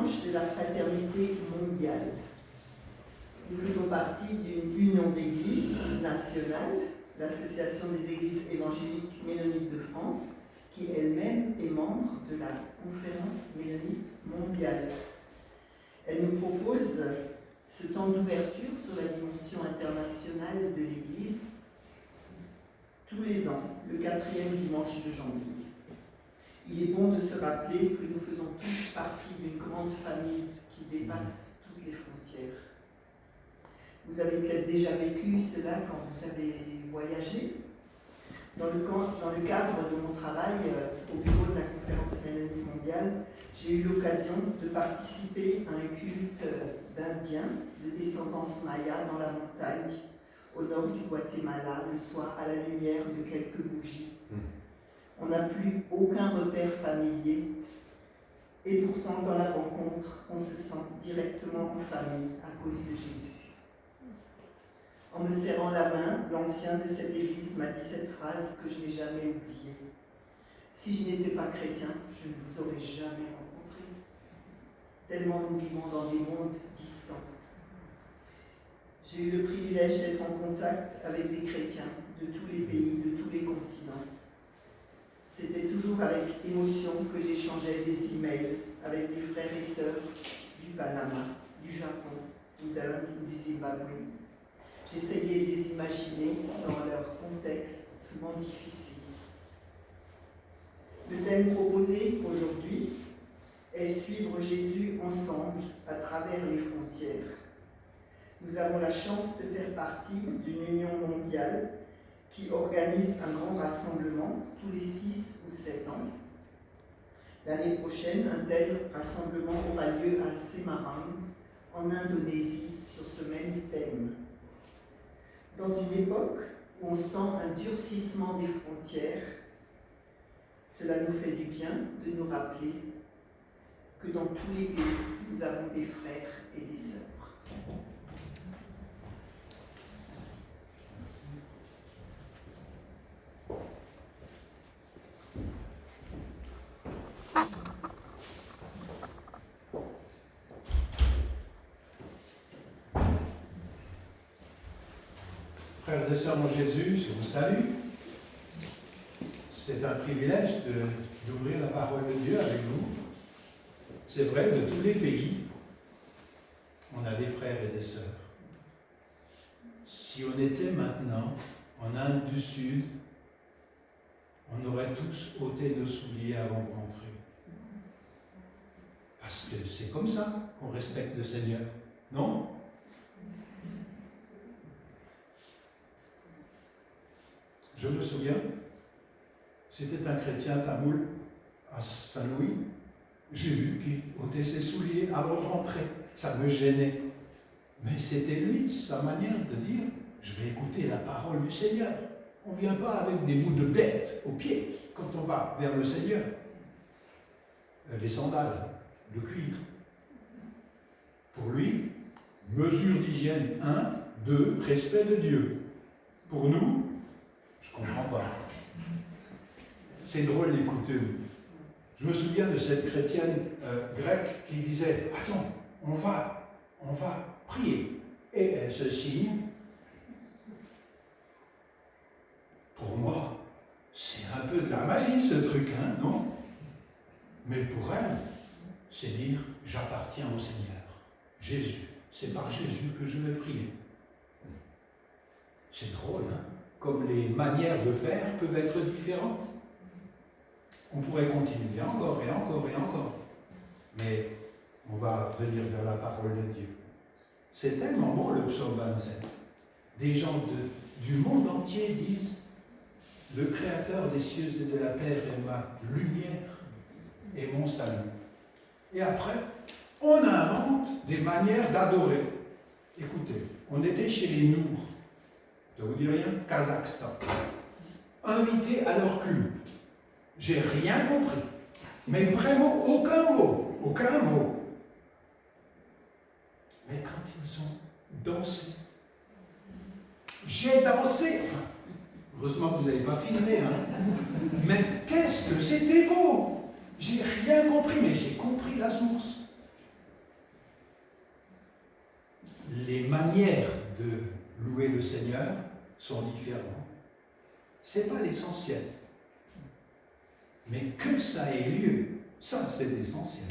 dimanche de la fraternité mondiale. Nous faisons partie d'une union d'églises nationales, l'Association des églises évangéliques mennonites de France, qui elle-même est membre de la conférence mennonite mondiale. Elle nous propose ce temps d'ouverture sur la dimension internationale de l'Église tous les ans, le 4e dimanche de janvier. Il est bon de se rappeler que nous faisons tous partie d'une grande famille qui dépasse toutes les frontières. Vous avez peut-être déjà vécu cela quand vous avez voyagé. Dans le cadre de mon travail au bureau de la conférence mennonite mondiale, j'ai eu l'occasion de participer à un culte d'Indiens de descendance maya dans la montagne, au nord du Guatemala, le soir à la lumière de quelques bougies. On n'a plus aucun repère familier, et pourtant dans la rencontre, on se sent directement en famille à cause de Jésus. En me serrant la main, l'ancien de cette église m'a dit cette phrase que je n'ai jamais oubliée. Si je n'étais pas chrétien, je ne vous aurais jamais rencontré. Tellement nous vivons dans des mondes distants. J'ai eu le privilège d'être en contact avec des chrétiens de tous les pays, de tous les continents. C'était toujours avec émotion que j'échangeais des emails avec des frères et sœurs du Panama, du Japon, ou d'Inde ou du Zimbabwe. J'essayais de les imaginer dans leur contexte souvent difficile. Le thème proposé aujourd'hui est suivre Jésus ensemble à travers les frontières. Nous avons la chance de faire partie d'une union mondiale qui organise un grand rassemblement tous les 6 ou 7 ans. L'année prochaine, un tel rassemblement aura lieu à Semarang, en Indonésie, sur ce même thème. Dans une époque où on sent un durcissement des frontières, cela nous fait du bien de nous rappeler que dans tous les pays, nous avons des frères et des sœurs. Frères et sœurs en Jésus, je vous salue. C'est un privilège d'ouvrir la parole de Dieu avec vous. C'est vrai, de tous les pays, on a des frères et des sœurs. Si on était maintenant en Inde du Sud, on aurait tous ôté nos souliers avant de rentrer. Parce que c'est comme ça qu'on respecte le Seigneur, non ? Je me souviens, c'était un chrétien tamoul à Saint-Louis. J'ai vu qu'il ôtait ses souliers avant de rentrer. Ça me gênait. Mais c'était lui, sa manière de dire, je vais écouter la parole du Seigneur. On ne vient pas avec des bouts de bête aux pieds quand on va vers le Seigneur. Les sandales, le cuir. Pour lui, mesure d'hygiène 1, 2, respect de Dieu. Pour nous, je ne comprends pas. C'est drôle les coutumes. Je me souviens de cette chrétienne grecque qui disait « Attends, on va prier. » Et elle se signe. Pour moi, c'est un peu de la magie ce truc, hein, non? Mais pour elle, c'est dire « J'appartiens au Seigneur. Jésus, c'est par Jésus que je vais prier. » C'est drôle, hein? Comme les manières de faire peuvent être différentes. On pourrait continuer encore et encore et encore. Mais on va venir vers la parole de Dieu. C'est tellement bon le psaume 27. Des gens du monde entier disent « Le Créateur des cieux et de la terre est ma lumière et mon salut. » Et après, on invente des manières d'adorer. Écoutez, on était chez les Nours. Ça vous dit rien? Kazakhstan. Invités à leur culte. J'ai rien compris. Mais vraiment aucun mot. Aucun mot. Mais quand ils ont dansé, j'ai dansé. Enfin, heureusement que vous n'avez pas filmé, hein. Mais qu'est-ce que c'était beau! J'ai rien compris, mais j'ai compris la source. les manières de louer le Seigneur sont différentes. Ce n'est pas l'essentiel. Mais que ça ait lieu, ça c'est l'essentiel.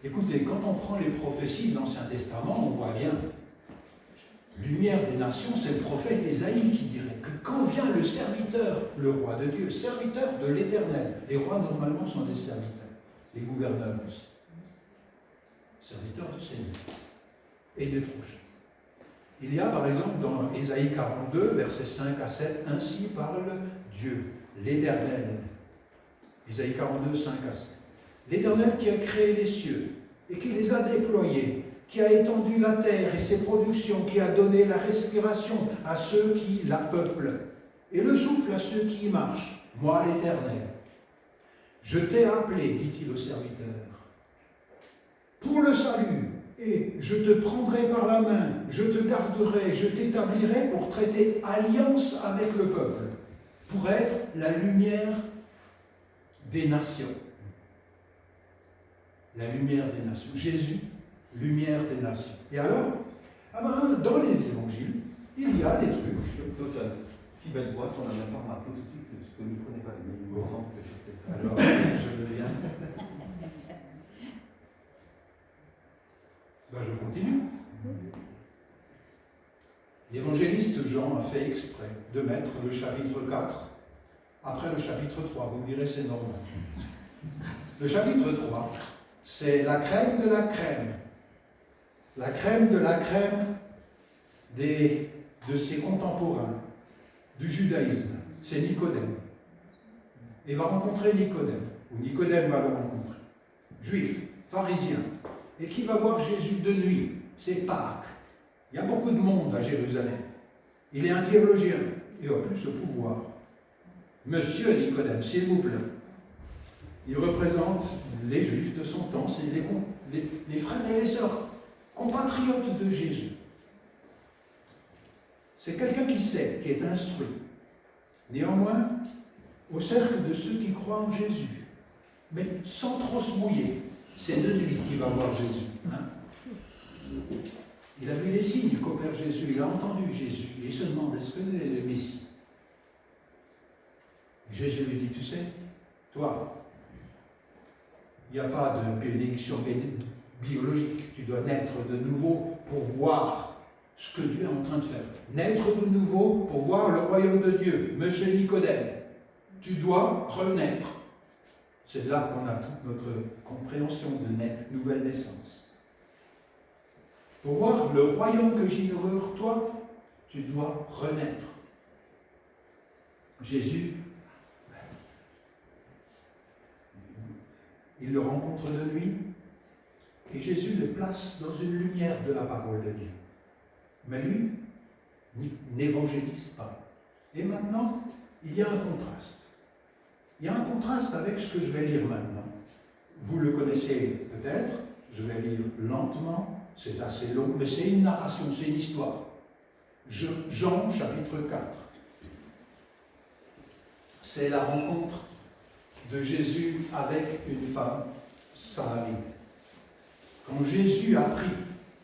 Écoutez, quand on prend les prophéties de l'Ancien Testament, on voit bien, lumière des nations, c'est le prophète Ésaïe qui dirait que quand vient le serviteur, le roi de Dieu, serviteur de l'Éternel, les rois normalement sont des serviteurs, les gouverneurs aussi, serviteurs du Seigneur et des prochains. Il y a par exemple dans Ésaïe 42, versets 5 à 7, ainsi parle Dieu, l'Éternel. Ésaïe 42, 5 à 7. L'Éternel qui a créé les cieux et qui les a déployés, qui a étendu la terre et ses productions, qui a donné la respiration à ceux qui la peuplent et le souffle à ceux qui y marchent. Moi, l'Éternel, je t'ai appelé, dit-il au serviteur, pour le salut, et je te prendrai par la main, je te garderai, je t'établirai pour traiter alliance avec le peuple, pour être la lumière des nations. La lumière des nations. Jésus, lumière des nations. Et alors, dans les évangiles, il y a des trucs. Toi, tu as si belle boîte, on n'a même pas remarqué tout de suite que le micro n'est pas allumé. Il me semble que c'était. Alors, je veux bien. Je continue. L'évangéliste Jean a fait exprès de mettre le chapitre 4 après le chapitre 3. Vous me direz, c'est normal. Le chapitre 3, c'est la crème de la crème. La crème de la crème de ses contemporains, du judaïsme. C'est Nicodème. Il va rencontrer Nicodème, ou Nicodème va le rencontrer. Juif, pharisien, et qui va voir Jésus de nuit. C'est Pâques. Il y a beaucoup de monde à Jérusalem. Il est un théologien, et en plus le pouvoir. Monsieur Nicodème, s'il vous plaît. Il représente les Juifs de son temps, c'est les frères et les sœurs, compatriotes de Jésus. C'est quelqu'un qui sait, qui est instruit. Néanmoins, au cercle de ceux qui croient en Jésus, mais sans trop se mouiller, c'est de nuit qu'il va voir Jésus. Il a vu les signes qu'opère Jésus, il a entendu Jésus, et il se demande, est-ce que est le Messie? Jésus lui dit, tu sais, toi, il n'y a pas de bénédiction biologique. Tu dois naître de nouveau pour voir ce que Dieu est en train de faire. Naître de nouveau pour voir le royaume de Dieu. Monsieur Nicodème, tu dois renaître. C'est là qu'on a toute notre compréhension de nouvelle naissance. Pour voir le royaume que j'inaugure, toi, tu dois renaître. Jésus, il le rencontre de nuit, et Jésus le place dans une lumière de la parole de Dieu. Mais lui n'évangélise pas. Et maintenant, il y a un contraste. Il y a un contraste avec ce que je vais lire maintenant. Vous le connaissez peut-être, je vais lire lentement, c'est assez long, mais c'est une narration, c'est une histoire. Jean, chapitre 4. C'est la rencontre de Jésus avec une femme samaritaine. Quand Jésus apprit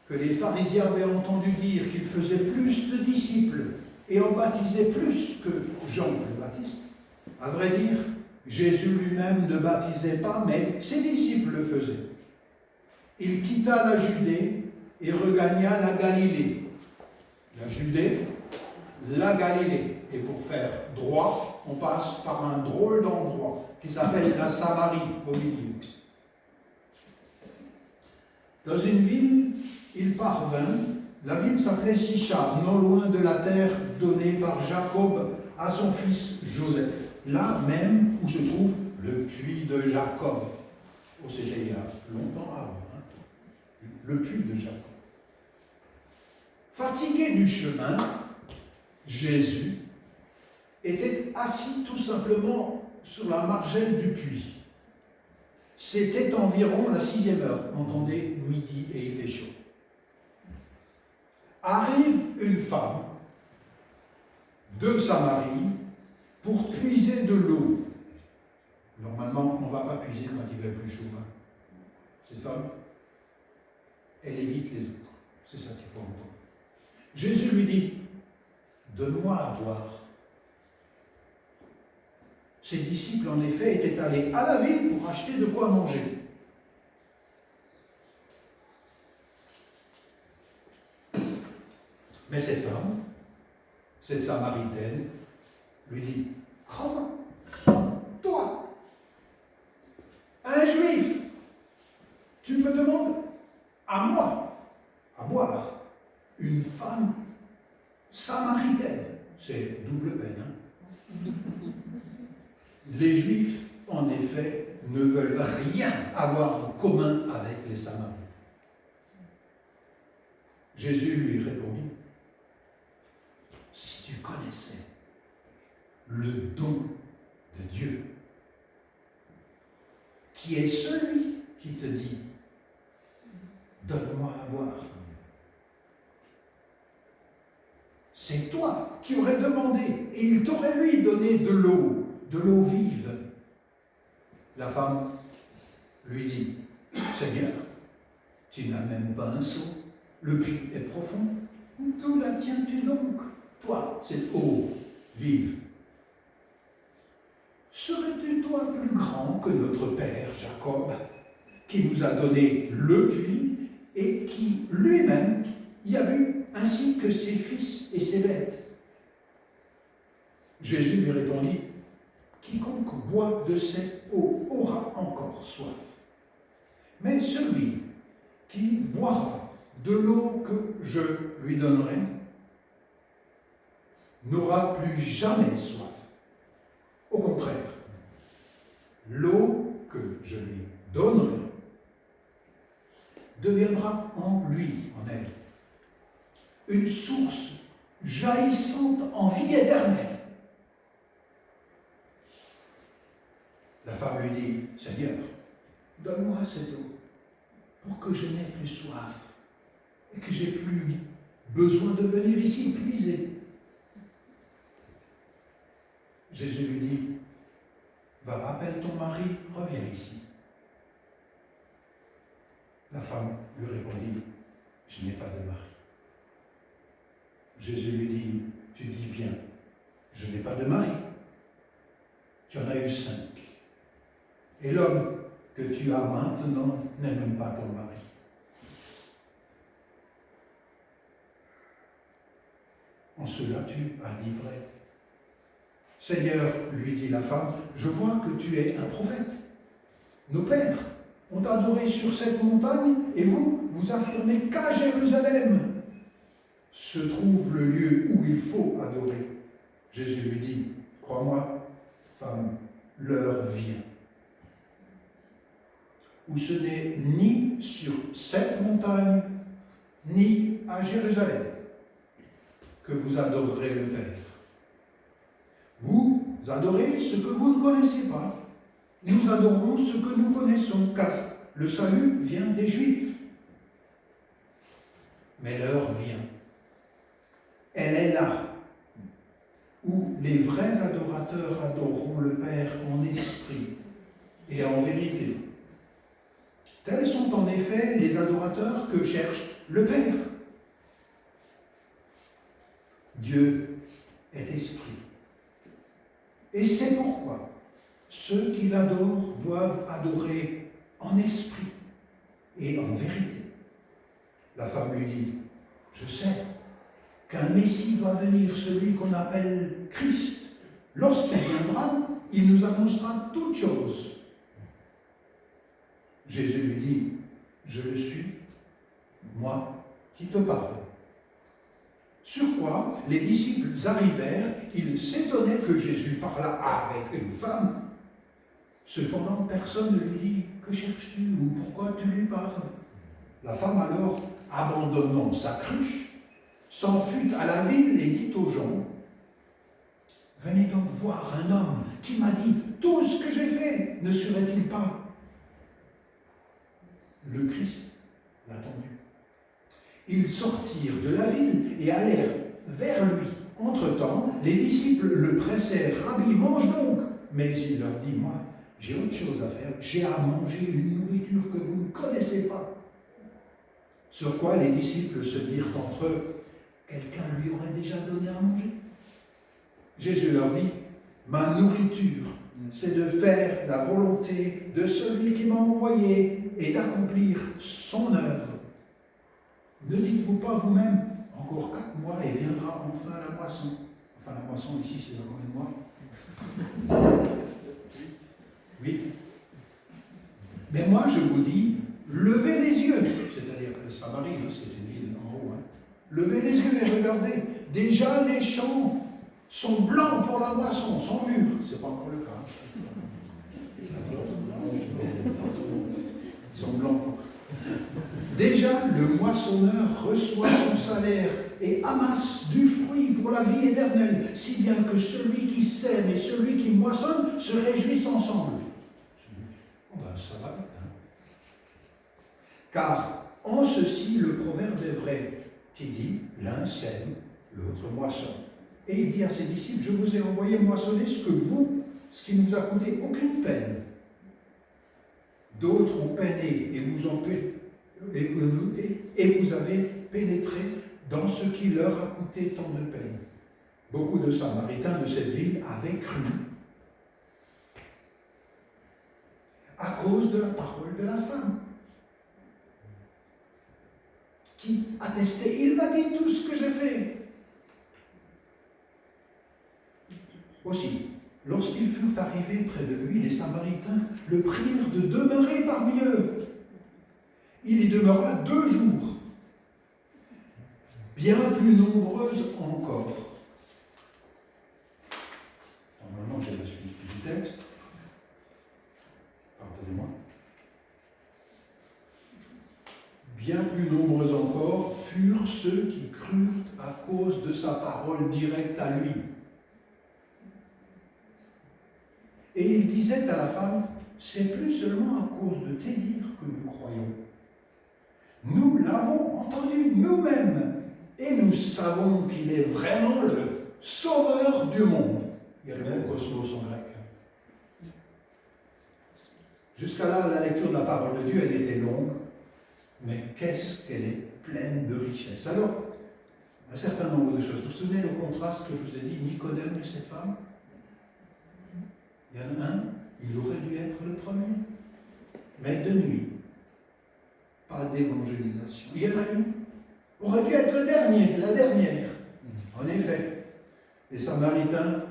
que les pharisiens avaient entendu dire qu'il faisait plus de disciples et en baptisait plus que Jean le Baptiste, à vrai dire, Jésus lui-même ne baptisait pas, mais ses disciples le faisaient. Il quitta la Judée et regagna la Galilée. La Judée, la Galilée. Et pour faire droit, on passe par un drôle d'endroit qui s'appelle la Samarie, au milieu. Dans une ville, il parvint, la ville s'appelait Sichar, non loin de la terre donnée par Jacob à son fils Joseph, là même où se trouve le puits de Jacob. Oh, c'était il y a longtemps avant, le puits de Jacob. Fatigué du chemin, Jésus était assis tout simplement sur la margelle du puits. C'était environ la 6e heure, entendez, midi et il fait chaud. Arrive une femme de Samarie pour puiser de l'eau. Normalement, on ne va pas puiser quand il fait plus chaud. Cette femme, elle évite les autres. C'est ça qu'il faut entendre. Jésus lui dit, donne-moi à boire. Ses disciples, en effet, étaient allés à la ville pour acheter de quoi manger. Mais cette femme, cette Samaritaine, lui dit, comment toi, un juif, tu me demandes à moi à boire, une femme samaritaine? C'est double peine, hein? Les Juifs, en effet, ne veulent rien avoir en commun avec les Samaritains. Jésus lui répondit, si tu connaissais le don de Dieu, qui est celui qui te dit, donne-moi à boire, c'est toi qui aurais demandé et il t'aurait lui donné de l'eau vive. La femme lui dit, Seigneur, tu n'as même pas un seau, le puits est profond, d'où la tiens-tu donc, toi, cette eau vive? Serais-tu toi plus grand que notre père Jacob, qui nous a donné le puits et qui lui-même y a bu, ainsi que ses fils et ses bêtes? Jésus lui répondit, quiconque boit de cette eau aura encore soif. Mais celui qui boira de l'eau que je lui donnerai n'aura plus jamais soif. Au contraire, l'eau que je lui donnerai deviendra en lui, en elle, une source jaillissante en vie éternelle. La femme lui dit, Seigneur, donne-moi cette eau pour que je n'ai plus soif et que j'ai plus besoin de venir ici puiser. Jésus lui dit, va, rappelle ton mari, reviens ici. La femme lui répondit, je n'ai pas de mari. Jésus lui dit, tu dis bien, je n'ai pas de mari. Tu en as eu 5. Et l'homme que tu as maintenant n'est même pas ton mari. En cela tu as dit vrai. Seigneur, lui dit la femme, je vois que tu es un prophète. Nos pères ont adoré sur cette montagne et vous, vous affirmez qu'à Jérusalem se trouve le lieu où il faut adorer. Jésus lui dit, crois-moi, femme, l'heure vient où ce n'est ni sur cette montagne, ni à Jérusalem que vous adorerez le Père. Vous adorez ce que vous ne connaissez pas. Nous adorons ce que nous connaissons, car le salut vient des Juifs. Mais l'heure vient. Elle est là, où les vrais adorateurs adoreront le Père en esprit et en vérité. Tels sont en effet les adorateurs que cherche le Père. Dieu est esprit. Et c'est pourquoi ceux qui l'adorent doivent adorer en esprit et en vérité. La femme lui dit, je sais qu'un Messie doit venir, celui qu'on appelle Christ. Lorsqu'il viendra, il nous annoncera toutes choses. Jésus lui dit, je le suis, moi qui te parle. Sur quoi les disciples arrivèrent, ils s'étonnaient que Jésus parlât avec une femme. Cependant, personne ne lui dit, que cherches-tu ou pourquoi tu lui parles? La femme alors, abandonnant sa cruche, s'en fut à la ville et dit aux gens, venez donc voir un homme qui m'a dit, tout ce que j'ai fait, ne serait-il pas le Christ l'attendu? Ils sortirent de la ville et allèrent vers lui. Entre-temps, les disciples le pressèrent, Rabbi, mange donc. Mais il leur dit, moi, j'ai autre chose à faire, j'ai à manger une nourriture que vous ne connaissez pas. Sur quoi les disciples se dirent entre eux, quelqu'un lui aurait déjà donné à manger. Jésus leur dit, ma nourriture, c'est de faire la volonté de celui qui m'a envoyé et d'accomplir son œuvre. Ne dites-vous pas vous-même, encore 4 mois et viendra enfin la moisson. Enfin, la moisson ici, c'est dans combien de mois? Oui. Mais moi, je vous dis, levez les yeux, c'est-à-dire que Samarie, c'est une ville en haut, levez les yeux et regardez, déjà les champs sont blancs pour la moisson, sont mûrs. C'est pas encore le cas. Ils sont blancs. Déjà, le moissonneur reçoit son salaire et amasse du fruit pour la vie éternelle, si bien que celui qui sème et celui qui moissonne se réjouissent ensemble. Oh ben, ça va vite, hein. Car en ceci, le proverbe est vrai, qui dit, l'un sème, l'autre moissonne. Et il dit à ses disciples, je vous ai envoyé moissonner ce qui ne vous a coûté aucune peine. D'autres ont peiné et vous avez pénétré dans ce qui leur a coûté tant de peine. Beaucoup de Samaritains de cette ville avaient cru à cause de la parole de la femme, qui attestait, il m'a dit tout ce que j'ai fait. Aussi, lorsqu'ils furent arrivés près de lui, les Samaritains le prirent de demeurer parmi eux. Il y demeura 2 jours, bien plus nombreuses encore. Normalement, j'ai la suite du texte. Pardonnez-moi. Bien plus nombreux encore furent ceux qui crurent à cause de sa parole directe à lui. Et il disait à la femme, c'est plus seulement à cause de tes dires que nous croyons. Nous l'avons entendu nous-mêmes et nous savons qu'il est vraiment le sauveur du monde. Il y a le mot cosmos en grec. Jusqu'à là, la lecture de la parole de Dieu, elle était longue, mais qu'est-ce qu'elle est pleine de richesse. Alors, un certain nombre de choses. Vous vous souvenez le contraste que je vous ai dit, Nicodème et cette femme? Il y en a un, il aurait dû être le premier, mais de nuit. Pas d'évangélisation. Il y en a une, aurait dû être le dernier, la dernière. En effet, les Samaritains,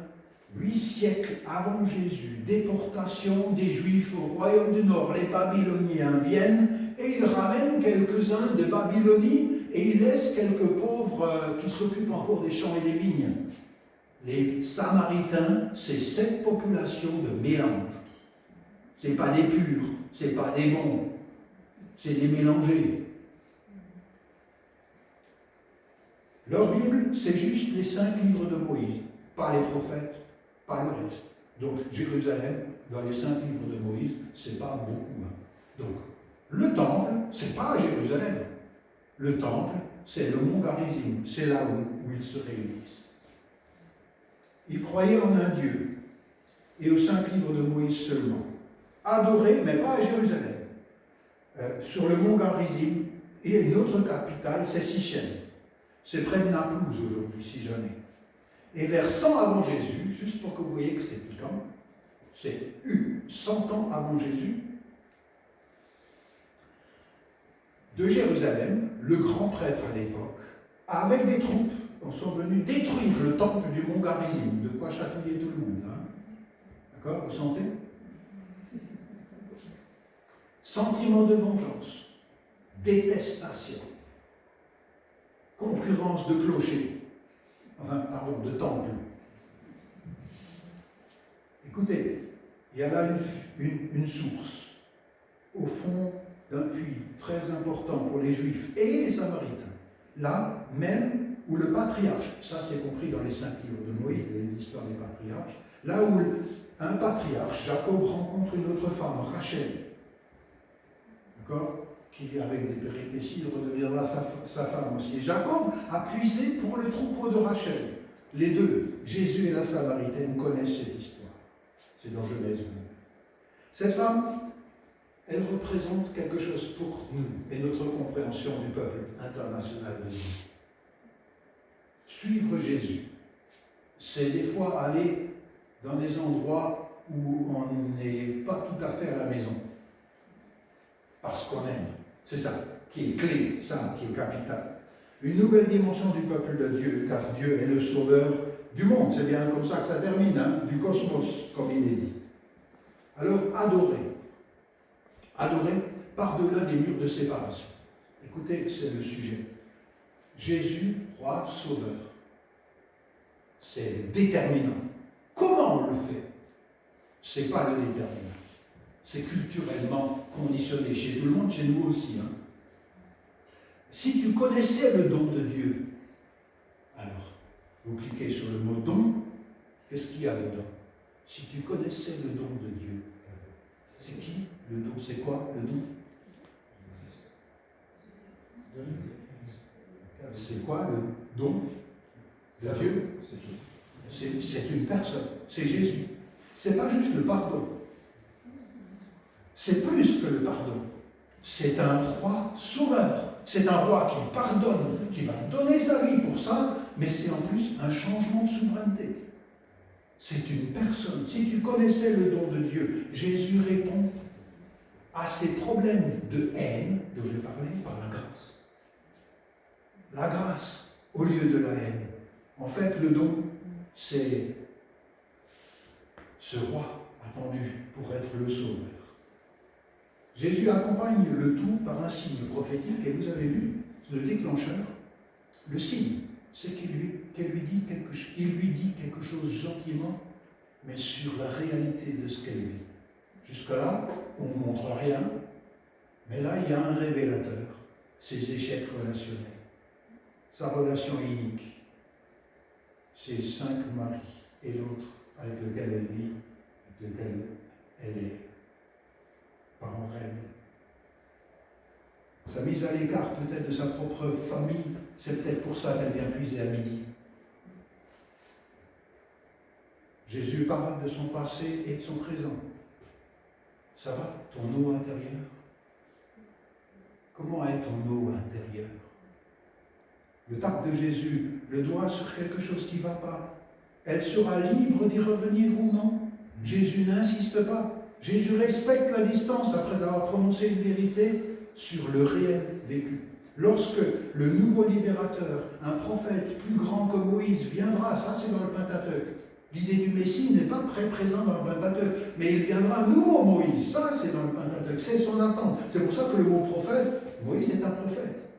8 siècles avant Jésus, déportation des Juifs au royaume du Nord, les Babyloniens viennent et ils ramènent quelques-uns de Babylonie et ils laissent quelques pauvres qui s'occupent encore des champs et des vignes. Les Samaritains, c'est cette population de mélange. Ce n'est pas des purs, ce n'est pas des bons, c'est des mélangés. Leur Bible, c'est juste les 5 livres de Moïse, pas les prophètes, pas le reste. Donc Jérusalem, dans les 5 livres de Moïse, c'est pas beaucoup. Donc le temple, c'est pas à Jérusalem. Le temple, c'est le mont Garizim, c'est là où ils se réunissent. Ils croyaient en un Dieu, et aux 5 livres de Moïse seulement. Adorés, mais pas à Jérusalem. Sur le mont Garizim, il y a une autre capitale, c'est Sichem. C'est près de Naplouse aujourd'hui, si jamais. Et vers 100 avant Jésus, juste pour que vous voyez que c'est piquant, c'est 100 ans avant Jésus, de Jérusalem, le grand prêtre à l'époque, avec des troupes, sont venus détruire le temple du mont Garizim, de quoi chatouiller tout le monde. Hein. D'accord? Vous sentez? Sentiment de vengeance, détestation, concurrence de clochers, de temple. Écoutez, il y a là une source, au fond d'un puits très important pour les Juifs et les Samaritains. Là même où le patriarche, ça c'est compris dans les 5 livres de Moïse, l'histoire des patriarches, là où un patriarche, Jacob, rencontre une autre femme, Rachel, d'accord, qui avec des péripéties redeviendra sa femme aussi. Et Jacob a puisé pour le troupeau de Rachel. Les deux, Jésus et la Samaritaine, connaissent cette histoire. C'est dans Genèse. Cette femme, elle représente quelque chose pour nous et notre compréhension du peuple international de Dieu. Suivre Jésus, c'est des fois aller dans des endroits où on n'est pas tout à fait à la maison, parce qu'on aime. C'est ça qui est clé, ça qui est capital. Une nouvelle dimension du peuple de Dieu, car Dieu est le sauveur du monde. C'est bien comme ça que ça termine, hein, du cosmos, comme il est dit. Alors, adorer. Adorer par-delà des murs de séparation. Écoutez, c'est le sujet. Jésus, roi, sauveur. C'est déterminant. Comment on le fait? C'est pas le déterminant. C'est culturellement conditionné chez tout le monde, chez nous aussi. Hein. Si tu connaissais le don de Dieu, alors, vous cliquez sur le mot don, qu'est-ce qu'il y a dedans? Si tu connaissais le don de Dieu, c'est qui le don? C'est quoi le don? C'est quoi le don de Dieu? C'est une personne, c'est Jésus. C'est pas juste le pardon. C'est plus que le pardon. C'est un roi sauveur. C'est un roi qui pardonne, qui va donner sa vie pour ça, mais c'est en plus un changement de souveraineté. C'est une personne. Si tu connaissais le don de Dieu, Jésus répond à ces problèmes de haine dont j'ai parlé par la grâce. La grâce au lieu de la haine. En fait, le don, c'est ce roi attendu pour être le sauveur. Jésus accompagne le tout par un signe prophétique, et vous avez vu, le déclencheur, le signe, c'est qu'il lui dit quelque chose gentiment, mais sur la réalité de ce qu'elle vit. Jusque-là, on ne montre rien, mais là, il y a un révélateur, ses échecs relationnels, sa relation unique, ses 5 maris, et l'autre avec lequel elle vit, avec lequel elle est. Parents rêve. Sa mise à l'écart peut-être de sa propre famille, c'est peut-être pour ça qu'elle vient puiser à midi. Jésus parle de son passé et de son présent. Ça va, ton eau intérieure? Comment est ton eau intérieure? Le tape de Jésus, le doigt sur quelque chose qui ne va pas. Elle sera libre d'y revenir ou non? Jésus n'insiste pas. Jésus respecte la distance après avoir prononcé une vérité sur le réel vécu. Lorsque le nouveau libérateur, un prophète plus grand que Moïse, viendra, ça c'est dans le Pentateuque. L'idée du Messie n'est pas très présente dans le Pentateuque, mais il viendra nouveau Moïse, ça c'est dans le Pentateuque, c'est son attente. C'est pour ça que le mot prophète, Moïse est un prophète.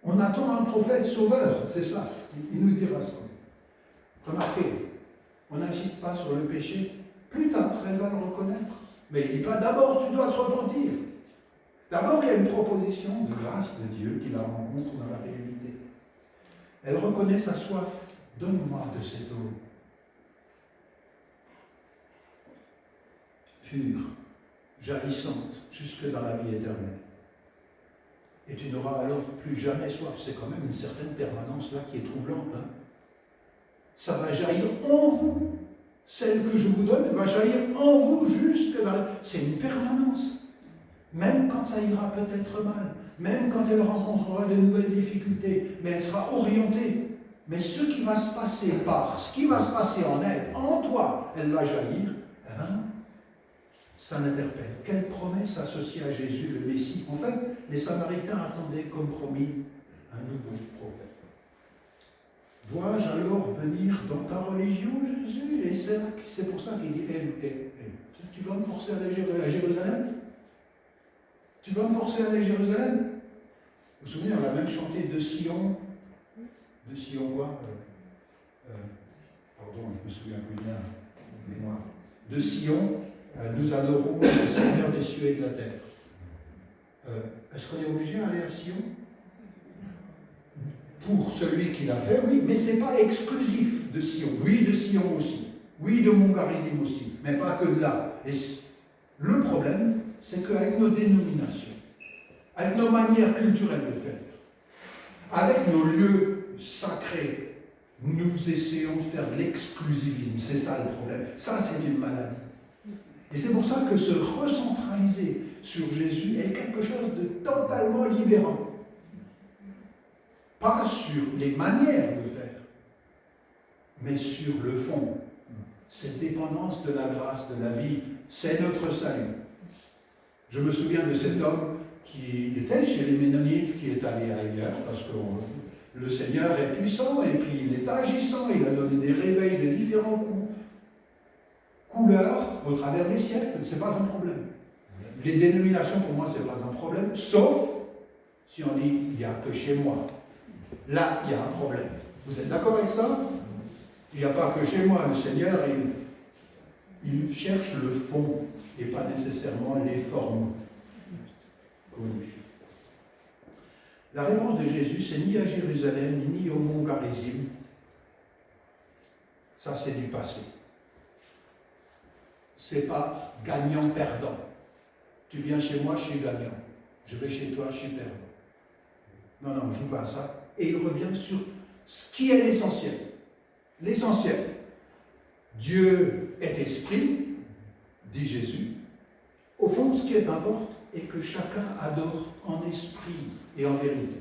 On attend un prophète sauveur, c'est ça, il nous dira ça. Remarquez, on n'insiste pas sur le péché. Plus tard, elle va le reconnaître. Mais il ne dit pas d'abord tu dois te repentir. D'abord, il y a une proposition de grâce de Dieu qui la rencontre dans la réalité. Elle reconnaît sa soif. Donne-moi de cette eau. Pure, jaillissante, jusque dans la vie éternelle. Et tu n'auras alors plus jamais soif. C'est quand même une certaine permanence là qui est troublante. Hein. Ça va jaillir en vous. Celle que je vous donne va jaillir en vous jusque dans... C'est une permanence. Même quand ça ira peut-être mal, même quand elle rencontrera de nouvelles difficultés, mais elle sera orientée. Mais ce qui va se passer ce qui va se passer en elle, en toi, elle va jaillir, eh bien, ça l'interpelle. Quelle promesse associée à Jésus, le Messie? En fait, les Samaritains attendaient comme promis un nouveau prophète. Dois-je alors venir dans ta religion, Jésus? Et c'est pour ça qu'il dit, tu vas me forcer à aller à Jérusalem? Tu vas me forcer à aller à Jérusalem? Vous vous souvenez, on a même chanté de Sion. De Sion quoi? Pardon, je me souviens plus bien. Mémoire. De Sion, nous adorons le Seigneur des cieux et de la terre. Est-ce qu'on est obligé d'aller à Sion? Pour celui qui l'a fait, oui, mais ce n'est pas exclusif de Sion. Oui, de Sion aussi. Oui, de Mongarizim aussi. Mais pas que de là. Et le problème, c'est qu'avec nos dénominations, avec nos manières culturelles de faire, avec nos lieux sacrés, nous essayons de faire de l'exclusivisme. C'est ça le problème. Ça, c'est une maladie. Et c'est pour ça que se recentraliser sur Jésus est quelque chose de totalement libérant. Pas sur les manières de faire, mais sur le fond. Cette dépendance de la grâce, de la vie, c'est notre salut. Je me souviens de cet homme qui était chez les Ménonites, qui est allé ailleurs, parce que le Seigneur est puissant, et puis il est agissant, il a donné des réveils de différents couleurs au travers des siècles, ce n'est pas un problème. Les dénominations, pour moi, ce n'est pas un problème, sauf si on dit, il n'y a que chez moi. Là, il y a un problème. Vous êtes d'accord avec ça? Il n'y a pas que chez moi. Le Seigneur, il cherche le fond et pas nécessairement les formes connues. La réponse de Jésus, c'est ni à Jérusalem, ni au mont Garizim. Ça, c'est du passé. C'est pas gagnant-perdant. Tu viens chez moi, je suis gagnant. Je vais chez toi, je suis perdant. Non, non, je ne joue pas à ça. Et il revient sur ce qui est l'essentiel. L'essentiel. Dieu est esprit, dit Jésus. Au fond, ce qui importe est que chacun adore en esprit et en vérité.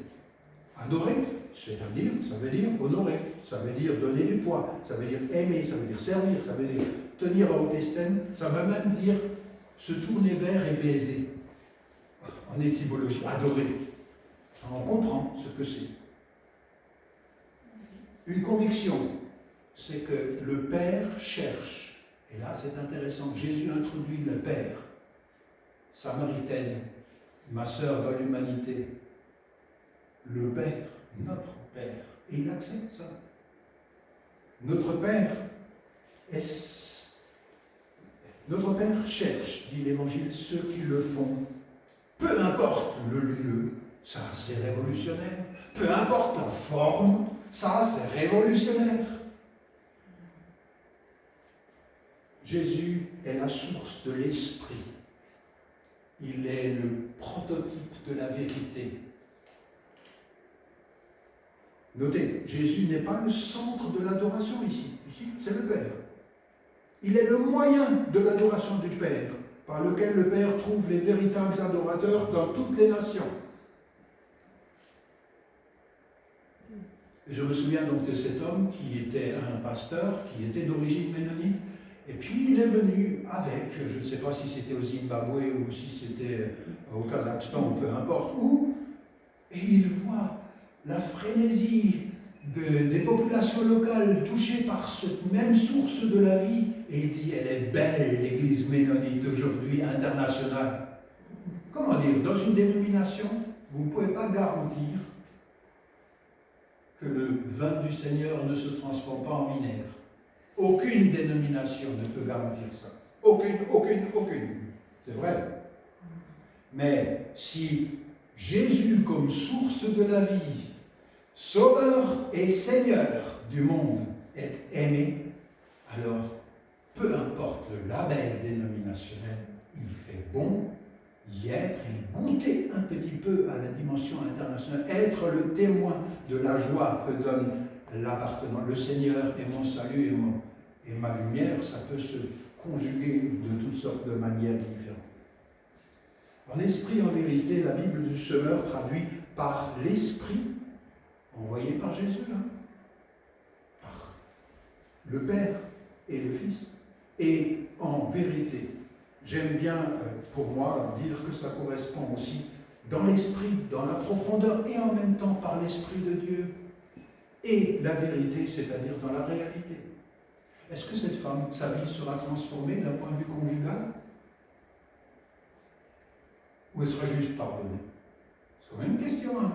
Adorer, c'est-à-dire, ça veut dire honorer, ça veut dire donner du poids, ça veut dire aimer, ça veut dire servir, ça veut dire tenir à haute estime, ça veut même dire se tourner vers et baiser. En étymologie, adorer. Enfin, on comprend ce que c'est. Une conviction, c'est que le Père cherche, et là c'est intéressant, Jésus introduit le Père, Samaritaine, ma sœur dans l'humanité, le Père, notre Père, et il accepte ça. Notre Père cherche, dit l'Évangile, ceux qui le font. Peu importe le lieu, ça c'est révolutionnaire. Peu importe la forme, ça c'est révolutionnaire. Jésus est la source de l'esprit. Il est le prototype de la vérité. Notez, Jésus n'est pas le centre de l'adoration ici. Ici, c'est le Père. Il est le moyen de l'adoration du Père, par lequel le Père trouve les véritables adorateurs dans toutes les nations. Et je me souviens donc de cet homme qui était un pasteur, qui était d'origine ménonite, et puis il est venu avec, je ne sais pas si c'était au Zimbabwe ou si c'était au Kazakhstan, ou peu importe où, et il voit la frénésie des populations locales touchées par cette même source de la vie, et il dit, elle est belle l'église ménonite aujourd'hui internationale. Comment dire, dans une dénomination, vous ne pouvez pas garantir que le vin du Seigneur ne se transforme pas en vinaigre. Aucune dénomination ne peut garantir ça. Aucune. C'est vrai. Mais si Jésus, comme source de la vie, Sauveur et Seigneur du monde, est aimé, alors peu importe le label dénominationnel, il fait bon y être et goûter un petit peu à la dimension internationale, être le témoin de la joie que donne l'appartenant. Le Seigneur est mon salut et ma lumière, ça peut se conjuguer de toutes sortes de manières différentes. En esprit, en vérité, la Bible du Semeur traduit par l'Esprit, envoyé par Jésus, par le Père et le Fils, et en vérité. J'aime bien, pour moi, dire que ça correspond aussi dans l'esprit, dans la profondeur, et en même temps par l'Esprit de Dieu. Et la vérité, c'est-à-dire dans la réalité. Est-ce que cette femme, sa vie sera transformée d'un point de vue conjugal? Ou elle sera juste pardonnée? C'est quand même une question, hein.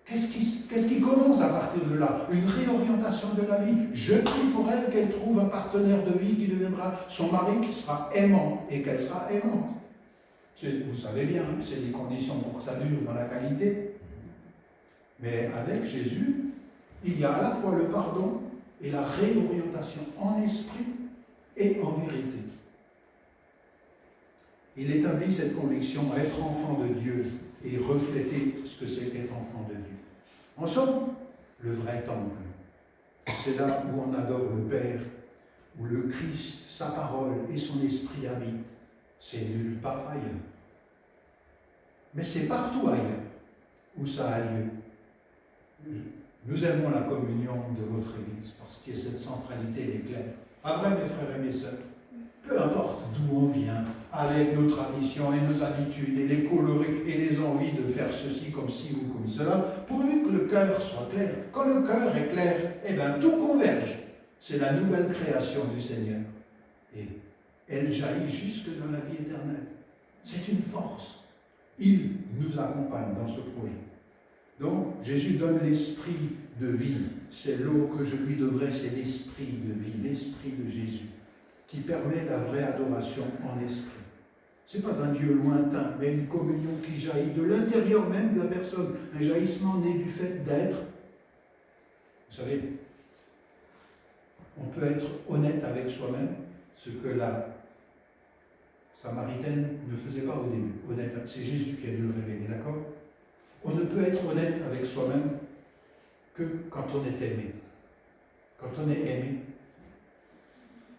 Qu'est-ce qui commence à partir de là? Une réorientation de la vie. Je prie pour elle qu'elle trouve un partenaire de vie qui deviendra son mari, qui sera aimant et qu'elle sera aimante. Vous savez bien, c'est des conditions pour que ça dure dans la qualité. Mais avec Jésus, il y a à la fois le pardon et la réorientation en esprit et en vérité. Il établit cette conviction à être enfant de Dieu et refléter ce que c'est qu'être enfant de Dieu. En somme, le vrai temple, c'est là où on adore le Père, où le Christ, sa parole et son esprit habitent, c'est nulle part ailleurs. Mais c'est partout ailleurs où ça a lieu. Nous aimons la communion de votre Église parce qu'il y a cette centralité, elle est claire. Pas vrai, mes frères et mes sœurs? Peu importe d'où on vient, avec nos traditions et nos habitudes, et les coloris et les envies de faire ceci comme ci ou comme cela, pourvu que le cœur soit clair. Quand le cœur est clair, eh bien tout converge. C'est la nouvelle création du Seigneur. Et elle jaillit jusque dans la vie éternelle. C'est une force. Il nous accompagne dans ce projet. Donc, Jésus donne l'esprit de vie. C'est l'eau que je lui donnerai, c'est l'esprit de vie, l'esprit de Jésus, qui permet la vraie adoration en esprit. Ce n'est pas un Dieu lointain, mais une communion qui jaillit de l'intérieur même de la personne, un jaillissement né du fait d'être. Vous savez, on peut être honnête avec soi-même, ce que la Samaritaine ne faisait pas au début. Honnête, c'est Jésus qui a dû le révéler, d'accord? On ne peut être honnête avec soi-même que quand on est aimé. Quand on est aimé,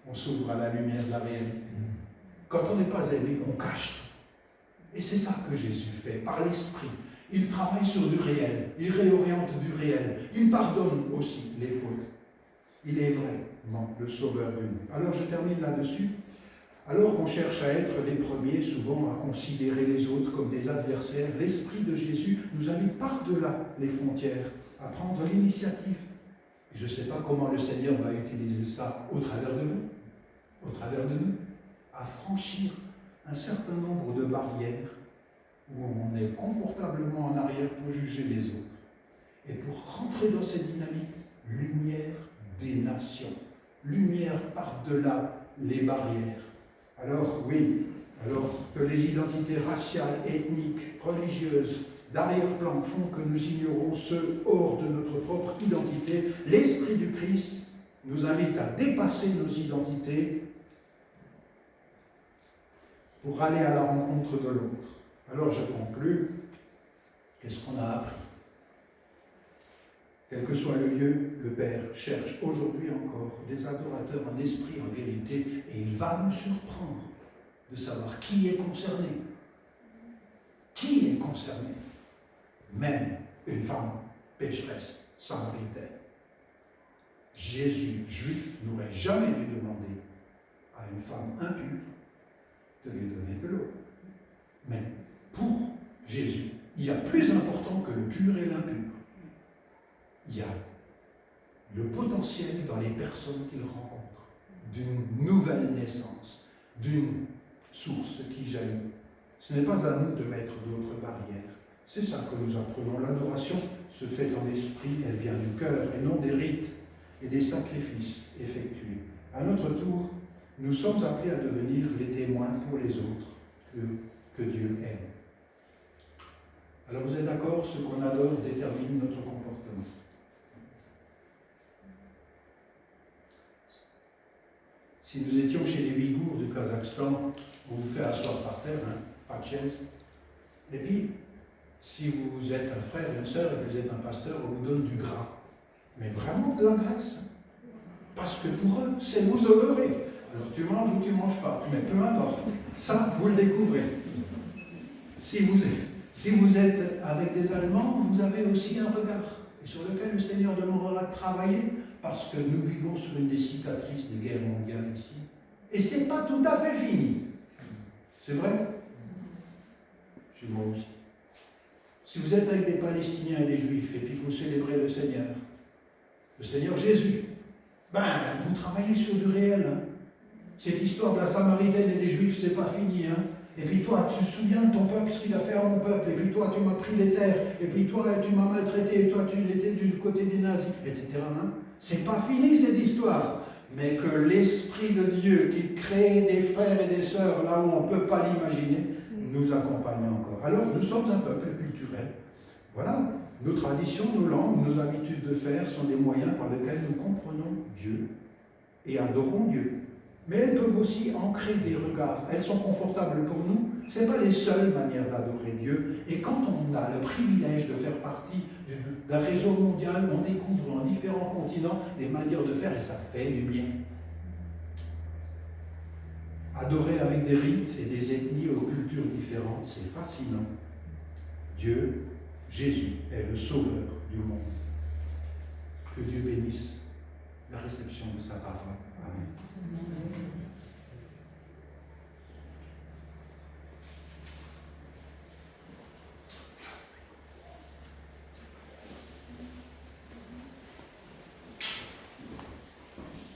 on s'ouvre à la lumière de la réalité. Quand on n'est pas aimé, on cache tout. Et c'est ça que Jésus fait, par l'Esprit. Il travaille sur du réel, il réoriente du réel, il pardonne aussi les fautes. Il est vraiment le sauveur du monde. Alors je termine là-dessus. Alors qu'on cherche à être les premiers, souvent à considérer les autres comme des adversaires, l'Esprit de Jésus nous invite par-delà les frontières à prendre l'initiative. Et je ne sais pas comment le Seigneur va utiliser ça au travers de nous, à franchir un certain nombre de barrières où on est confortablement en arrière pour juger les autres. Et pour rentrer dans cette dynamique, lumière des nations, lumière par-delà les barrières. Alors oui, alors que les identités raciales, ethniques, religieuses, d'arrière-plan font que nous ignorons ceux hors de notre propre identité, l'Esprit du Christ nous invite à dépasser nos identités pour aller à la rencontre de l'autre. Alors je conclus, qu'est-ce qu'on a appris? Quel que soit le lieu, le Père cherche aujourd'hui encore des adorateurs en esprit, en vérité, et il va nous surprendre de savoir qui est concerné. Qui est concerné? Même une femme pécheresse, samaritaine. Jésus, juif, n'aurait jamais dû demander à une femme impure de lui donner de l'eau. Mais pour Jésus, il y a plus important que le pur et l'impur. Il y a le potentiel dans les personnes qu'il rencontre, d'une nouvelle naissance, d'une source qui jaillit. Ce n'est pas à nous de mettre d'autres barrières. C'est ça que nous apprenons. L'adoration se fait en esprit, elle vient du cœur et non des rites et des sacrifices effectués. À notre tour, nous sommes appelés à devenir les témoins pour les autres que Dieu aime. Alors vous êtes d'accord, ce qu'on adore détermine notre comportement. Si nous étions chez les Ouïghours du Kazakhstan, on vous fait asseoir par terre, pas de chaise. Et puis, si vous êtes un frère, une sœur, et que vous êtes un pasteur, on vous donne du gras. Mais vraiment de la graisse. Parce que pour eux, c'est vous honorer. Alors tu manges ou tu ne manges pas, mais peu importe. Ça, vous le découvrez. Si vous êtes avec des Allemands, vous avez aussi un regard, et sur lequel le Seigneur demandera de travailler, parce que nous vivons sur une des cicatrices des guerres mondiales ici. Et ce n'est pas tout à fait fini. C'est vrai? Chez moi aussi. Si vous êtes avec des Palestiniens et des Juifs, et puis que vous célébrez le Seigneur Jésus, vous travaillez sur du réel. Cette histoire de la Samaritaine et des Juifs, c'est pas fini. Et puis toi, tu te souviens de ton peuple, ce qu'il a fait à mon peuple, et puis toi, tu m'as pris les terres, et puis toi, tu m'as maltraité, et toi, tu étais du côté des nazis, etc. C'est pas fini cette histoire. Mais que l'Esprit de Dieu qui crée des frères et des sœurs là où on ne peut pas l'imaginer, nous accompagne encore. Alors, nous sommes un peuple culturel. Voilà, nos traditions, nos langues, nos habitudes de faire sont des moyens par lesquels nous comprenons Dieu et adorons Dieu. Mais elles peuvent aussi ancrer des regards. Elles sont confortables pour nous. Ce n'est pas les seules manières d'adorer Dieu. Et quand on a le privilège de faire partie d'un réseau mondial, on découvre en différents continents des manières de faire et ça fait du bien. Adorer avec des rites et des ethnies aux cultures différentes, c'est fascinant. Dieu, Jésus, est le sauveur du monde. Que Dieu bénisse la réception de sa parole. Amen.